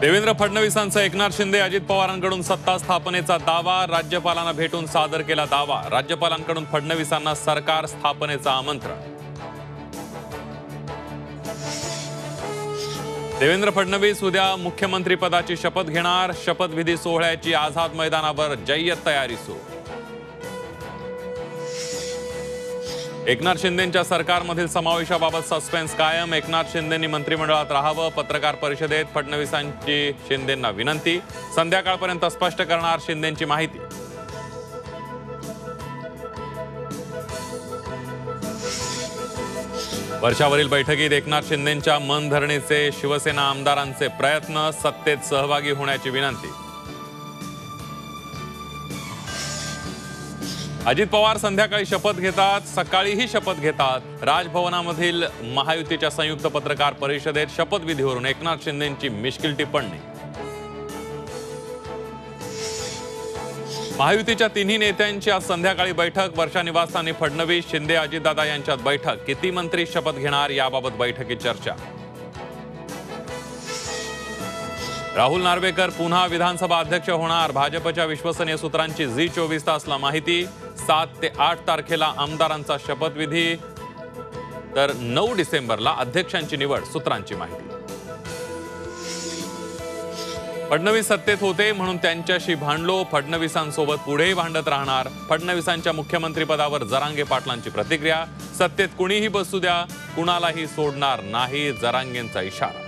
देवेंद्र फडणवीसांचा एकनाथ शिंदे अजित पवारांकडून सत्ता स्थापनेचा दावा, राज्यपालांना भेटून सादर केला दावा। राज्यपालांकडून फडणवीसांना सरकार स्थापनेचं आमंत्रण। देवेंद्र फडणवीस उद्या मुख्यमंत्री पदाची शपथ घेणार। शपथविधी सोहळ्याची आझाद मैदानावर जय्यत तयारी सुरू। एकनाथ शिंदेंच्या सरकारमधील समावेशाबाबत सस्पेन्स कायम। एकनाथ शिंदेंनी मंत्रिमंडळात राहावं। पत्रकार परिषदेत फडणवीसांची शिंदेंना विनंती। संध्याकाळपर्यंत स्पष्ट करणार शिंदेंची माहिती। वर्षावरील बैठकीत एकनाथ शिंदेंच्या मनधरणीचे शिवसेना आमदारांचे प्रयत्न। सत्तेत सहभागी होण्याची विनंती। अजित पवार संध्याकाळी शपथ घेतात, सकाळीही शपथ घेतात। राजभवनामधील महायुतीच्या संयुक्त पत्रकार परिषदेत शपथविधीवरून एकनाथ शिंदेंची मिश्किल टिप्पणी। महायुतीच्या तिन्ही नेत्यांची आज संध्याकाळी बैठक। वर्षा निवासस्थानी फडणवीस, शिंदे, अजितदादा यांच्यात बैठक। किती मंत्री शपथ घेणार याबाबत बैठकीत चर्चा। राहुल नार्वेकर पुन्हा विधानसभा अध्यक्ष होणार। भाजपच्या विश्वसनीय सूत्रांची झी24 तासला माहिती। 7 ते 8 तारखेला आमदारांचा शपथविधी, तर 9 डिसेंबरला अध्यक्षांची निवड, सूत्रांची माहिती। फडणवीस सत्तेत होते म्हणून त्यांच्याशी भांडलो, फडणवीसांसोबत पुढेही भांडत राहणार। फडणवीसांच्या मुख्यमंत्रीपदावर जरांगे पाटलांची प्रतिक्रिया। सत्तेत कुणीही बसू द्या, कुणालाही सोडणार नाही, जरांगेंचा इशारा।